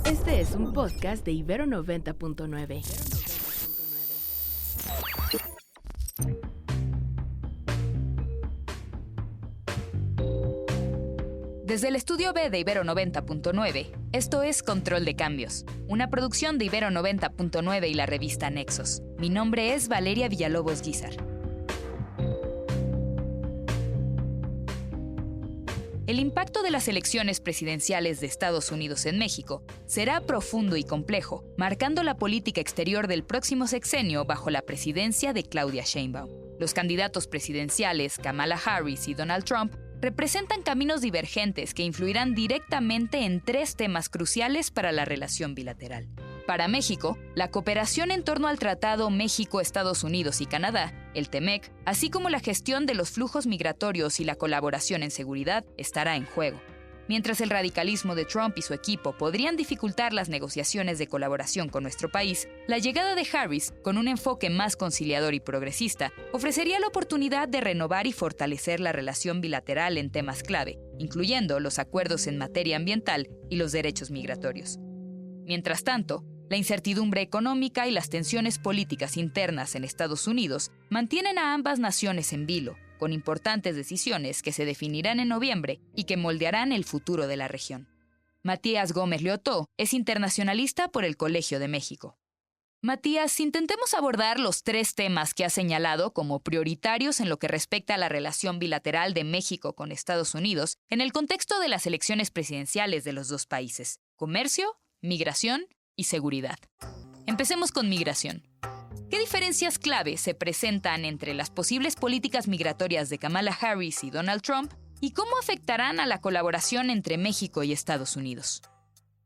Este es un podcast de Ibero 90.9. Desde el estudio B de Ibero 90.9, esto es Control de Cambios, una producción de Ibero 90.9 y la revista Nexos. Mi nombre es Valeria Villalobos Guízar. El impacto de las elecciones presidenciales de Estados Unidos en México será profundo y complejo, marcando la política exterior del próximo sexenio bajo la presidencia de Claudia Sheinbaum. Los candidatos presidenciales Kamala Harris y Donald Trump representan caminos divergentes que influirán directamente en tres temas cruciales para la relación bilateral. Para México, la cooperación en torno al Tratado México-Estados Unidos y Canadá, el TEMEC, así como la gestión de los flujos migratorios y la colaboración en seguridad, estará en juego. Mientras el radicalismo de Trump y su equipo podrían dificultar las negociaciones de colaboración con nuestro país, la llegada de Harris, con un enfoque más conciliador y progresista, ofrecería la oportunidad de renovar y fortalecer la relación bilateral en temas clave, incluyendo los acuerdos en materia ambiental y los derechos migratorios. Mientras tanto, la incertidumbre económica y las tensiones políticas internas en Estados Unidos mantienen a ambas naciones en vilo, con importantes decisiones que se definirán en noviembre y que moldearán el futuro de la región. Matías Gómez Leotó es internacionalista por el Colegio de México. Matías, intentemos abordar los tres temas que ha señalado como prioritarios en lo que respecta a la relación bilateral de México con Estados Unidos en el contexto de las elecciones presidenciales de los dos países: comercio, migración y seguridad. Empecemos con migración. ¿Qué diferencias clave se presentan entre las posibles políticas migratorias de Kamala Harris y Donald Trump y cómo afectarán a la colaboración entre México y Estados Unidos?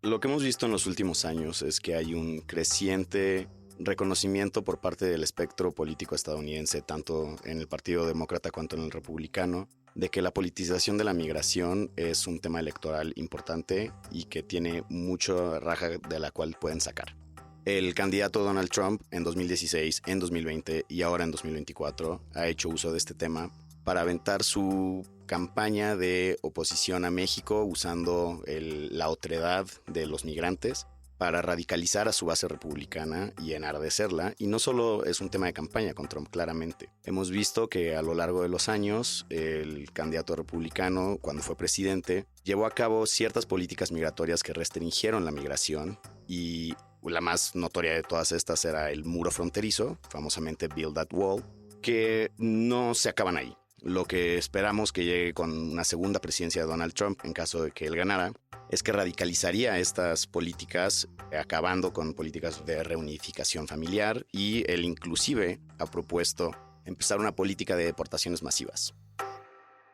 Lo que hemos visto en los últimos años es que hay un creciente reconocimiento por parte del espectro político estadounidense, tanto en el Partido Demócrata cuanto en el Republicano, de que la politización de la migración es un tema electoral importante y que tiene mucha raja de la cual pueden sacar. El candidato Donald Trump en 2016, en 2020 y ahora en 2024 ha hecho uso de este tema para aventar su campaña de oposición a México usando la otredad de los migrantes para radicalizar a su base republicana y enardecerla. Y no solo es un tema de campaña con Trump, claramente. Hemos visto que a lo largo de los años el candidato republicano, cuando fue presidente, llevó a cabo ciertas políticas migratorias que restringieron la migración, y la más notoria de todas estas era el muro fronterizo, famosamente Build That Wall, que no se acaban ahí. Lo que esperamos que llegue con una segunda presidencia de Donald Trump, en caso de que él ganara, es que radicalizaría estas políticas, acabando con políticas de reunificación familiar, y él inclusive ha propuesto empezar una política de deportaciones masivas.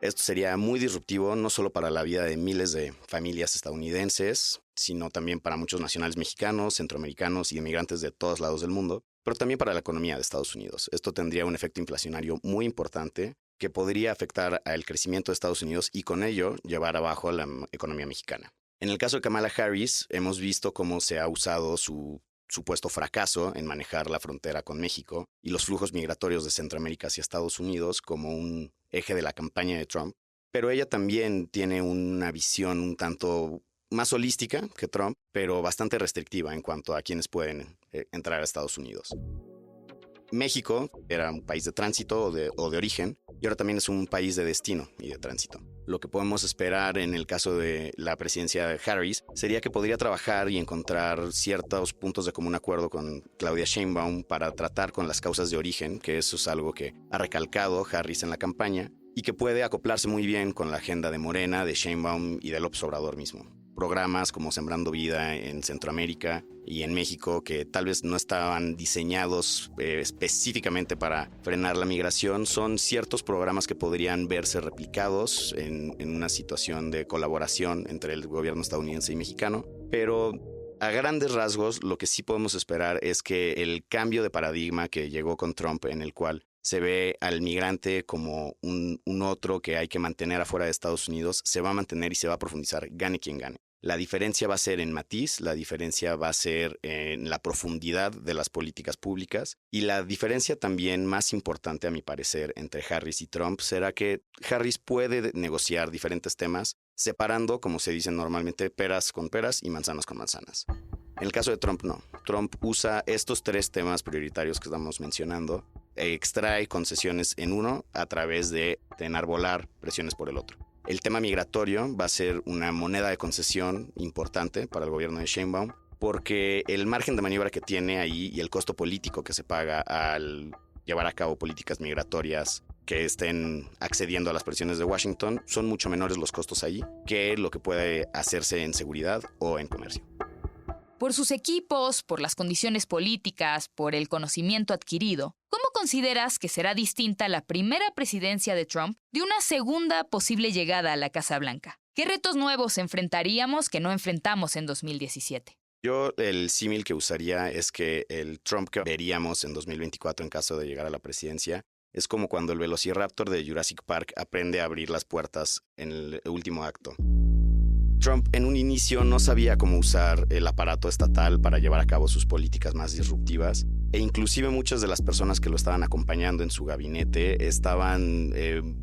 Esto sería muy disruptivo, no solo para la vida de miles de familias estadounidenses, sino también para muchos nacionales mexicanos, centroamericanos y inmigrantes de todos lados del mundo, pero también para la economía de Estados Unidos. Esto tendría un efecto inflacionario muy importante que podría afectar al crecimiento de Estados Unidos y con ello llevar abajo a la economía mexicana. En el caso de Kamala Harris, hemos visto cómo se ha usado su supuesto fracaso en manejar la frontera con México y los flujos migratorios de Centroamérica hacia Estados Unidos como un eje de la campaña de Trump, pero ella también tiene una visión un tanto más holística que Trump, pero bastante restrictiva en cuanto a quienes pueden entrar a Estados Unidos. México era un país de tránsito o de origen, y ahora también es un país de destino y de tránsito. Lo que podemos esperar en el caso de la presidencia de Harris sería que podría trabajar y encontrar ciertos puntos de común acuerdo con Claudia Sheinbaum para tratar con las causas de origen, que eso es algo que ha recalcado Harris en la campaña, y que puede acoplarse muy bien con la agenda de Morena, de Sheinbaum y de López Obrador mismo. Programas como Sembrando Vida en Centroamérica y en México, que tal vez no estaban diseñados específicamente para frenar la migración, son ciertos programas que podrían verse replicados en una situación de colaboración entre el gobierno estadounidense y mexicano. Pero a grandes rasgos, lo que sí podemos esperar es que el cambio de paradigma que llegó con Trump, en el cual se ve al migrante como un otro que hay que mantener afuera de Estados Unidos, se va a mantener y se va a profundizar, gane quien gane. La diferencia va a ser en matiz, la diferencia va a ser en la profundidad de las políticas públicas, y la diferencia también más importante, a mi parecer, entre Harris y Trump será que Harris puede negociar diferentes temas separando, como se dice normalmente, peras con peras y manzanas con manzanas. En el caso de Trump, no. Trump usa estos 3 temas prioritarios que estamos mencionando, extrae concesiones en uno a través de enarbolar presiones por el otro. El tema migratorio va a ser una moneda de concesión importante para el gobierno de Sheinbaum, porque el margen de maniobra que tiene ahí y el costo político que se paga al llevar a cabo políticas migratorias que estén accediendo a las presiones de Washington son mucho menores los costos ahí que lo que puede hacerse en seguridad o en comercio. Por sus equipos, por las condiciones políticas, por el conocimiento adquirido, ¿cómo consideras que será distinta la primera presidencia de Trump de una segunda posible llegada a la Casa Blanca? ¿Qué retos nuevos enfrentaríamos que no enfrentamos en 2017? Yo el símil que usaría es que el Trump que veríamos en 2024 en caso de llegar a la presidencia es como cuando el Velociraptor de Jurassic Park aprende a abrir las puertas en el último acto. Trump en un inicio no sabía cómo usar el aparato estatal para llevar a cabo sus políticas más disruptivas e inclusive muchas de las personas que lo estaban acompañando en su gabinete estaban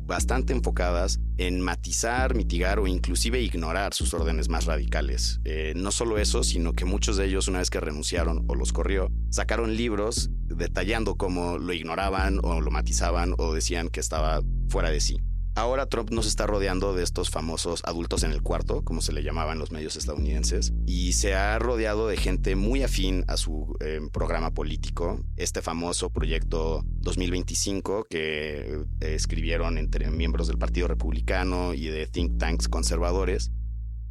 bastante enfocadas en matizar, mitigar o inclusive ignorar sus órdenes más radicales. No solo eso, sino que muchos de ellos, una vez que renunciaron o los corrió, sacaron libros detallando cómo lo ignoraban o lo matizaban o decían que estaba fuera de sí. Ahora Trump nos está rodeando de estos famosos adultos en el cuarto, como se le llamaban los medios estadounidenses, y se ha rodeado de gente muy afín a su programa político, este famoso proyecto 2025 que escribieron entre miembros del Partido Republicano y de think tanks conservadores.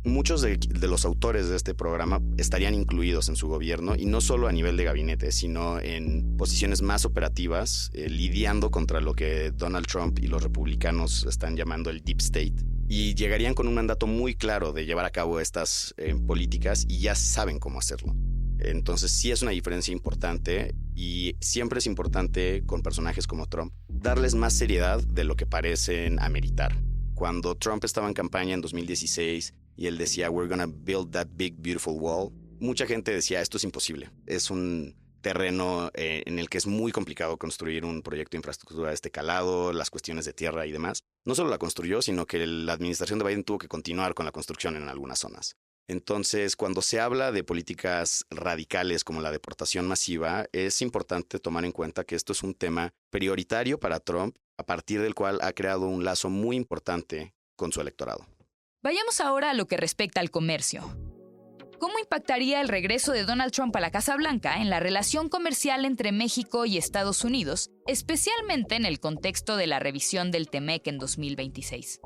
Muchos de los autores de este programa estarían incluidos en su gobierno y no solo a nivel de gabinete, sino en posiciones más operativas, lidiando contra lo que Donald Trump y los republicanos están llamando el Deep State. Y llegarían con un mandato muy claro de llevar a cabo estas políticas y ya saben cómo hacerlo. Entonces sí es una diferencia importante y siempre es importante con personajes como Trump darles más seriedad de lo que parecen ameritar. Cuando Trump estaba en campaña en 2016 y él decía, we're gonna build that big, beautiful wall, mucha gente decía, esto es imposible. Es un terreno en el que es muy complicado construir un proyecto de infraestructura de este calado, las cuestiones de tierra y demás. No solo la construyó, sino que la administración de Biden tuvo que continuar con la construcción en algunas zonas. Entonces, cuando se habla de políticas radicales como la deportación masiva, es importante tomar en cuenta que esto es un tema prioritario para Trump, a partir del cual ha creado un lazo muy importante con su electorado. Vayamos ahora a lo que respecta al comercio. ¿Cómo impactaría el regreso de Donald Trump a la Casa Blanca en la relación comercial entre México y Estados Unidos, especialmente en el contexto de la revisión del TEMEC en 2026?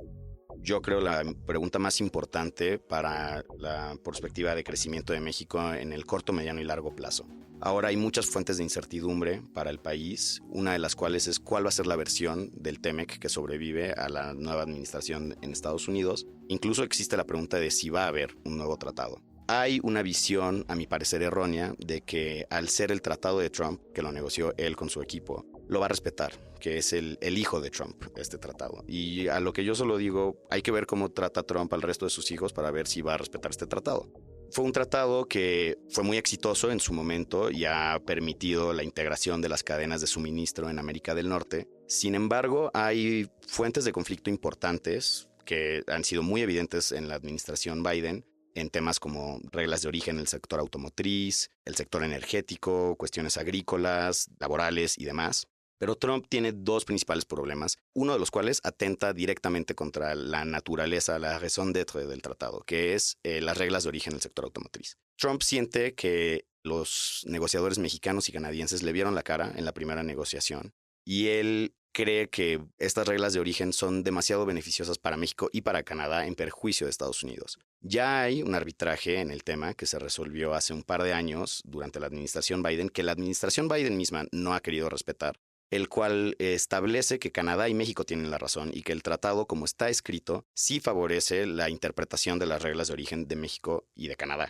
Yo creo la pregunta más importante para la perspectiva de crecimiento de México en el corto, mediano y largo plazo. Ahora hay muchas fuentes de incertidumbre para el país, una de las cuales es cuál va a ser la versión del TEMEC que sobrevive a la nueva administración en Estados Unidos. Incluso existe la pregunta de si va a haber un nuevo tratado. Hay una visión, a mi parecer errónea, de que al ser el tratado de Trump, que lo negoció él con su equipo, lo va a respetar, que es el hijo de Trump, este tratado. Y a lo que yo solo digo, hay que ver cómo trata Trump al resto de sus hijos para ver si va a respetar este tratado. Fue un tratado que fue muy exitoso en su momento y ha permitido la integración de las cadenas de suministro en América del Norte. Sin embargo, hay fuentes de conflicto importantes que han sido muy evidentes en la administración Biden, en temas como reglas de origen en el sector automotriz, el sector energético, cuestiones agrícolas, laborales y demás. Pero Trump tiene dos principales problemas, uno de los cuales atenta directamente contra la naturaleza, la raison d'être del tratado, que es las reglas de origen en el sector automotriz. Trump siente que los negociadores mexicanos y canadienses le vieron la cara en la primera negociación y él cree que estas reglas de origen son demasiado beneficiosas para México y para Canadá en perjuicio de Estados Unidos. Ya hay un arbitraje en el tema que se resolvió hace un par de años durante la administración Biden, que la administración Biden misma no ha querido respetar, el cual establece que Canadá y México tienen la razón y que el tratado, como está escrito, sí favorece la interpretación de las reglas de origen de México y de Canadá.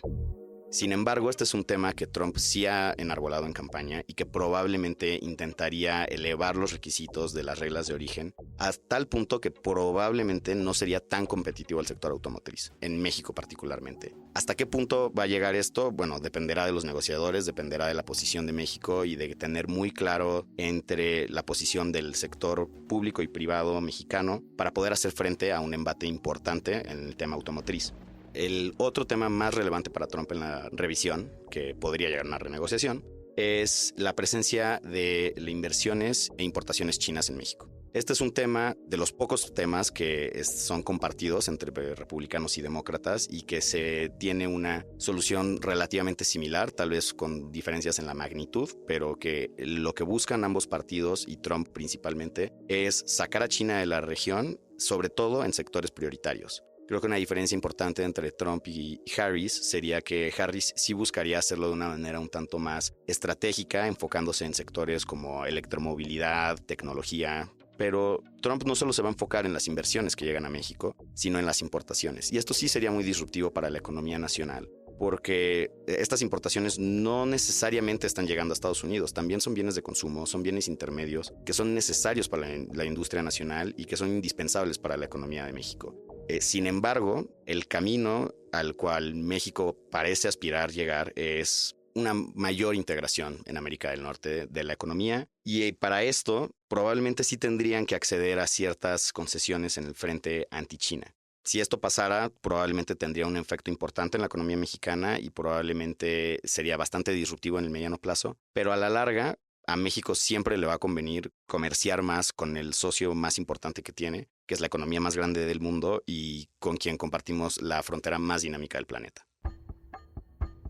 Sin embargo, este es un tema que Trump sí ha enarbolado en campaña y que probablemente intentaría elevar los requisitos de las reglas de origen a tal punto que probablemente no sería tan competitivo el sector automotriz, en México particularmente. ¿Hasta qué punto va a llegar esto? Bueno, dependerá de los negociadores, dependerá de la posición de México y de tener muy claro entre la posición del sector público y privado mexicano para poder hacer frente a un embate importante en el tema automotriz. El otro tema más relevante para Trump en la revisión, que podría llegar a una renegociación, es la presencia de inversiones e importaciones chinas en México. Este es un tema de los pocos temas que son compartidos entre republicanos y demócratas y que se tiene una solución relativamente similar, tal vez con diferencias en la magnitud, pero que lo que buscan ambos partidos y Trump principalmente es sacar a China de la región, sobre todo en sectores prioritarios. Creo que una diferencia importante entre Trump y Harris sería que Harris sí buscaría hacerlo de una manera un tanto más estratégica, enfocándose en sectores como electromovilidad, tecnología. Pero Trump no solo se va a enfocar en las inversiones que llegan a México, sino en las importaciones. Y esto sí sería muy disruptivo para la economía nacional, porque estas importaciones no necesariamente están llegando a Estados Unidos, también son bienes de consumo, son bienes intermedios que son necesarios para la industria nacional y que son indispensables para la economía de México. Sin embargo, el camino al cual México parece aspirar llegar es una mayor integración en América del Norte de la economía y para esto probablemente sí tendrían que acceder a ciertas concesiones en el frente anti-China. Si esto pasara, probablemente tendría un efecto importante en la economía mexicana y probablemente sería bastante disruptivo en el mediano plazo, pero a la larga a México siempre le va a convenir comerciar más con el socio más importante que tiene, que es la economía más grande del mundo y con quien compartimos la frontera más dinámica del planeta.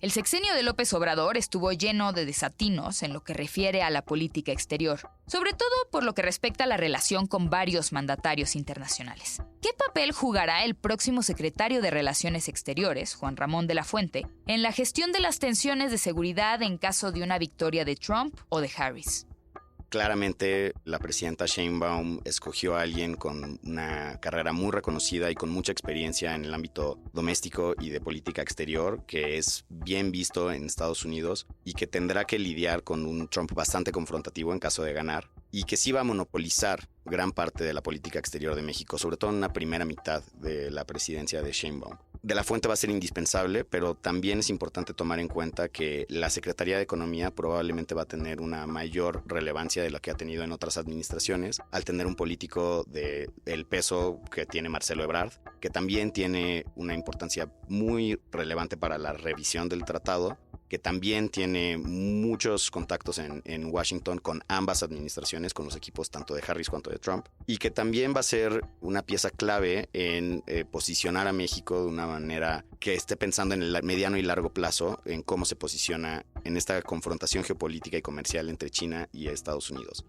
El sexenio de López Obrador estuvo lleno de desatinos en lo que refiere a la política exterior, sobre todo por lo que respecta a la relación con varios mandatarios internacionales. ¿Qué papel jugará el próximo secretario de Relaciones Exteriores, Juan Ramón de la Fuente, en la gestión de las tensiones de seguridad en caso de una victoria de Trump o de Harris? Claramente, la presidenta Sheinbaum escogió a alguien con una carrera muy reconocida y con mucha experiencia en el ámbito doméstico y de política exterior, que es bien visto en Estados Unidos y que tendrá que lidiar con un Trump bastante confrontativo en caso de ganar y que sí va a monopolizar gran parte de la política exterior de México, sobre todo en la primera mitad de la presidencia de Sheinbaum. De la Fuente va a ser indispensable, pero también es importante tomar en cuenta que la Secretaría de Economía probablemente va a tener una mayor relevancia de la que ha tenido en otras administraciones, al tener un político del peso que tiene Marcelo Ebrard, que también tiene una importancia muy relevante para la revisión del tratado, que también tiene muchos contactos en Washington con ambas administraciones, con los equipos tanto de Harris cuanto de Trump, y que también va a ser una pieza clave en posicionar a México de una manera que esté pensando en el mediano y largo plazo, en cómo se posiciona en esta confrontación geopolítica y comercial entre China y Estados Unidos.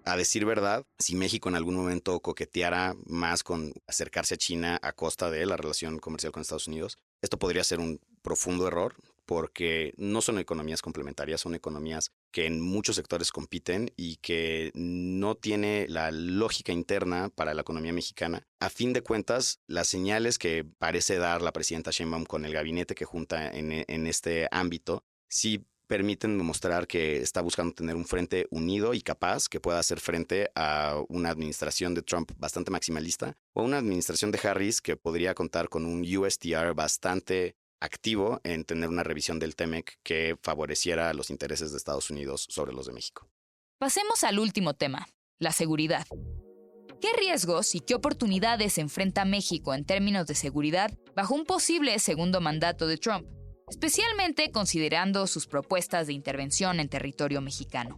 A decir verdad, si México en algún momento coqueteara más con acercarse a China a costa de la relación comercial con Estados Unidos, esto podría ser un profundo error, porque no son economías complementarias, son economías que en muchos sectores compiten y que no tiene la lógica interna para la economía mexicana. A fin de cuentas, las señales que parece dar la presidenta Sheinbaum con el gabinete que junta en este ámbito, sí permiten demostrar que está buscando tener un frente unido y capaz que pueda hacer frente a una administración de Trump bastante maximalista o una administración de Harris que podría contar con un USTR bastante activo en tener una revisión del TEMEC que favoreciera los intereses de Estados Unidos sobre los de México. Pasemos al último tema, la seguridad. ¿Qué riesgos y qué oportunidades enfrenta México en términos de seguridad bajo un posible segundo mandato de Trump, especialmente considerando sus propuestas de intervención en territorio mexicano?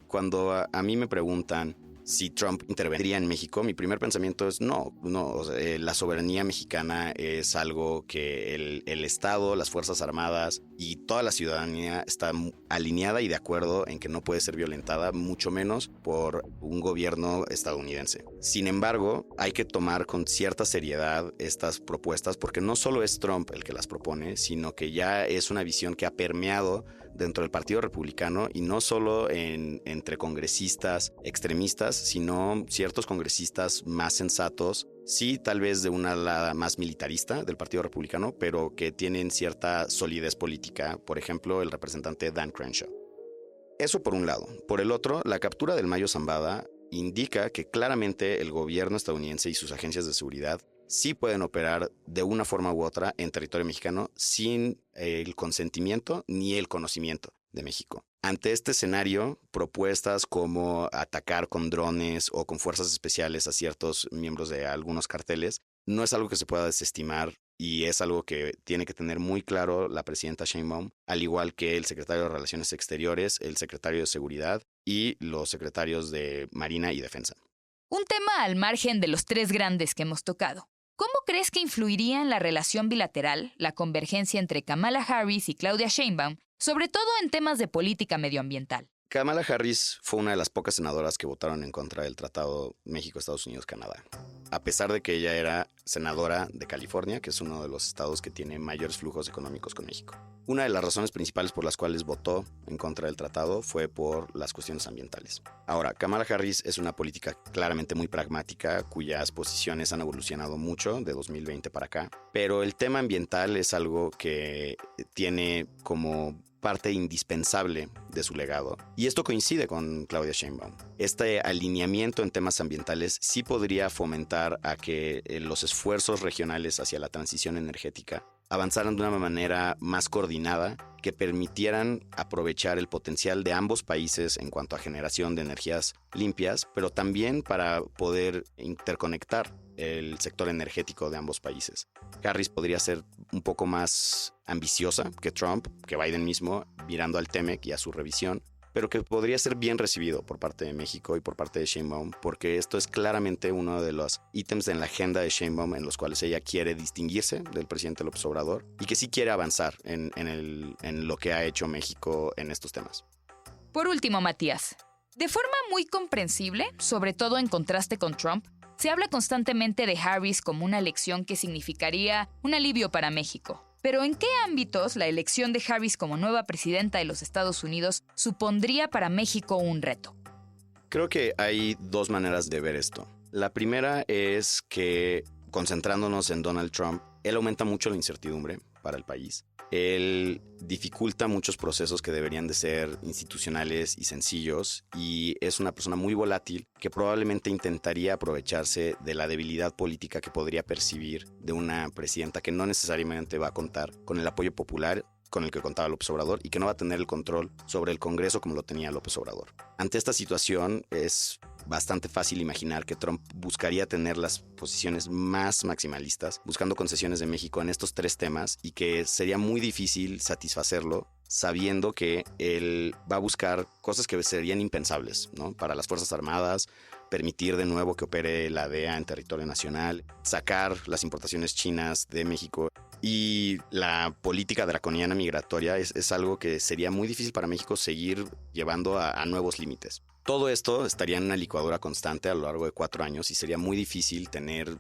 Cuando a mí me preguntan si Trump intervendría en México, mi primer pensamiento es no. O sea, la soberanía mexicana es algo que el Estado, las Fuerzas Armadas y toda la ciudadanía está alineada y de acuerdo en que no puede ser violentada, mucho menos por un gobierno estadounidense. Sin embargo, hay que tomar con cierta seriedad estas propuestas porque no solo es Trump el que las propone, sino que ya es una visión que ha permeado dentro del Partido Republicano y no solo entre congresistas extremistas, sino ciertos congresistas más sensatos sí, tal vez de una ala más militarista del Partido Republicano, pero que tienen cierta solidez política, por ejemplo, el representante Dan Crenshaw. Eso por un lado. Por el otro, la captura del Mayo Zambada indica que claramente el gobierno estadounidense y sus agencias de seguridad sí pueden operar de una forma u otra en territorio mexicano sin el consentimiento ni el conocimiento de México. Ante este escenario, propuestas como atacar con drones o con fuerzas especiales a ciertos miembros de algunos carteles no es algo que se pueda desestimar y es algo que tiene que tener muy claro la presidenta Sheinbaum, al igual que el secretario de Relaciones Exteriores, el secretario de Seguridad y los secretarios de Marina y Defensa. Un tema al margen de los tres grandes que hemos tocado. ¿Cómo crees que influiría en la relación bilateral la convergencia entre Kamala Harris y Claudia Sheinbaum, sobre todo en temas de política medioambiental? Kamala Harris fue una de las pocas senadoras que votaron en contra del Tratado México-Estados Unidos-Canadá. A pesar de que ella era senadora de California, que es uno de los estados que tiene mayores flujos económicos con México. Una de las razones principales por las cuales votó en contra del tratado fue por las cuestiones ambientales. Ahora, Kamala Harris es una política claramente muy pragmática, cuyas posiciones han evolucionado mucho de 2020 para acá, pero el tema ambiental es algo que tiene como parte indispensable de su legado. Y esto coincide con Claudia Sheinbaum. Este alineamiento en temas ambientales sí podría fomentar a que los esfuerzos regionales hacia la transición energética avanzaran de una manera más coordinada, que permitieran aprovechar el potencial de ambos países en cuanto a generación de energías limpias, pero también para poder interconectar el sector energético de ambos países. Harris podría ser un poco más ambiciosa que Trump, que Biden mismo, mirando al TEMEC y a su revisión, pero que podría ser bien recibido por parte de México y por parte de Sheinbaum, porque esto es claramente uno de los ítems en la agenda de Sheinbaum en los cuales ella quiere distinguirse del presidente López Obrador y que sí quiere avanzar en lo que ha hecho México en estos temas. Por último, Matías, de forma muy comprensible, sobre todo en contraste con Trump, se habla constantemente de Harris como una elección que significaría un alivio para México. Pero ¿en qué ámbitos la elección de Harris como nueva presidenta de los Estados Unidos supondría para México un reto? Creo que hay dos maneras de ver esto. La primera es que, concentrándonos en Donald Trump, él aumenta mucho la incertidumbre para el país. Él dificulta muchos procesos que deberían de ser institucionales y sencillos y es una persona muy volátil que probablemente intentaría aprovecharse de la debilidad política que podría percibir de una presidenta que no necesariamente va a contar con el apoyo popular con el que contaba López Obrador y que no va a tener el control sobre el Congreso como lo tenía López Obrador. Ante esta situación es bastante fácil imaginar que Trump buscaría tener las posiciones más maximalistas, buscando concesiones de México en estos tres temas y que sería muy difícil satisfacerlo sabiendo que él va a buscar cosas que serían impensables, ¿no? Para las Fuerzas Armadas, permitir de nuevo que opere la DEA en territorio nacional, sacar las importaciones chinas de México. Y la política draconiana migratoria es algo que sería muy difícil para México seguir llevando a nuevos límites. Todo esto estaría en una licuadora constante a lo largo de 4 años y sería muy difícil tener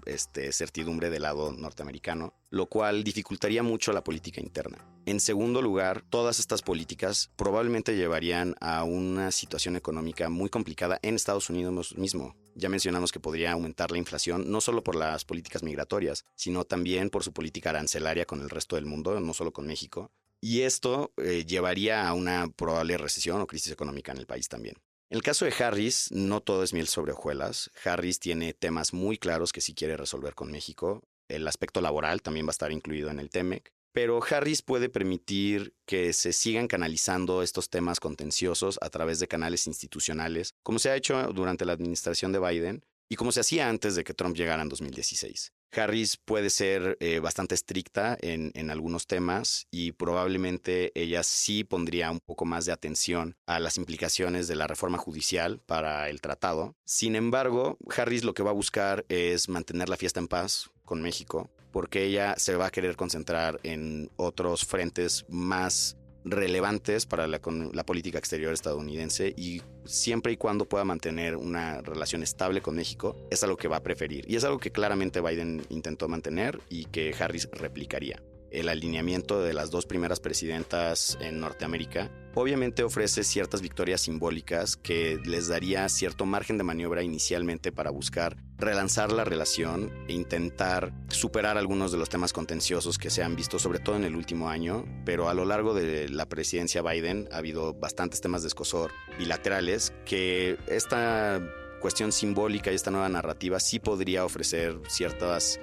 certidumbre del lado norteamericano, lo cual dificultaría mucho la política interna. En segundo lugar, todas estas políticas probablemente llevarían a una situación económica muy complicada en Estados Unidos mismo. Ya mencionamos que podría aumentar la inflación no solo por las políticas migratorias, sino también por su política arancelaria con el resto del mundo, no solo con México. Y esto llevaría a una probable recesión o crisis económica en el país también. En el caso de Harris, no todo es miel sobre hojuelas. Harris tiene temas muy claros que sí quiere resolver con México. El aspecto laboral también va a estar incluido en el TEMEC. Pero Harris puede permitir que se sigan canalizando estos temas contenciosos a través de canales institucionales, como se ha hecho durante la administración de Biden y como se hacía antes de que Trump llegara en 2016. Harris puede ser bastante estricta en algunos temas y probablemente ella sí pondría un poco más de atención a las implicaciones de la reforma judicial para el tratado. Sin embargo, Harris lo que va a buscar es mantener la fiesta en paz con México, porque ella se va a querer concentrar en otros frentes más relevantes para la política exterior estadounidense y siempre y cuando pueda mantener una relación estable con México, es algo que va a preferir. Y es algo que claramente Biden intentó mantener y que Harris replicaría. El alineamiento de las dos primeras presidentas en Norteamérica obviamente ofrece ciertas victorias simbólicas que les daría cierto margen de maniobra inicialmente para buscar relanzar la relación e intentar superar algunos de los temas contenciosos que se han visto, sobre todo en el último año, pero a lo largo de la presidencia Biden ha habido bastantes temas de escozor bilaterales que esta cuestión simbólica y esta nueva narrativa sí podría ofrecer ciertas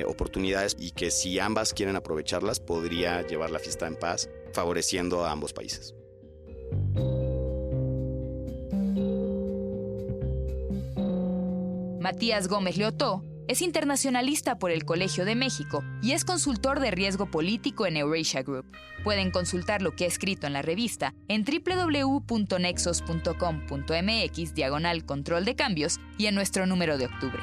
oportunidades y que si ambas quieren aprovecharlas podría llevar la fiesta en paz, favoreciendo a ambos países. Matías Gómez Leotó es internacionalista por el Colegio de México y es consultor de riesgo político en Eurasia Group. Pueden consultar lo que ha escrito en la revista en www.nexos.com.mx/control de cambios y en nuestro número de octubre.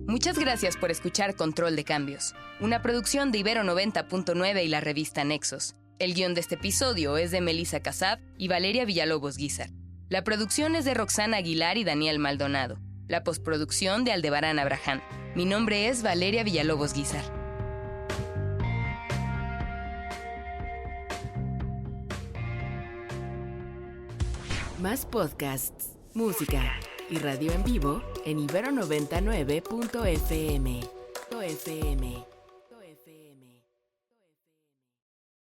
Muchas gracias por escuchar Control de Cambios, una producción de Ibero 90.9 y la revista Nexos. El guión de este episodio es de Melissa Casab y Valeria Villalobos Guízar. La producción es de Roxana Aguilar y Daniel Maldonado. La postproducción de Aldebarán Abraham. Mi nombre es Valeria Villalobos Guízar. Más podcasts, música y radio en vivo en ibero99.fm.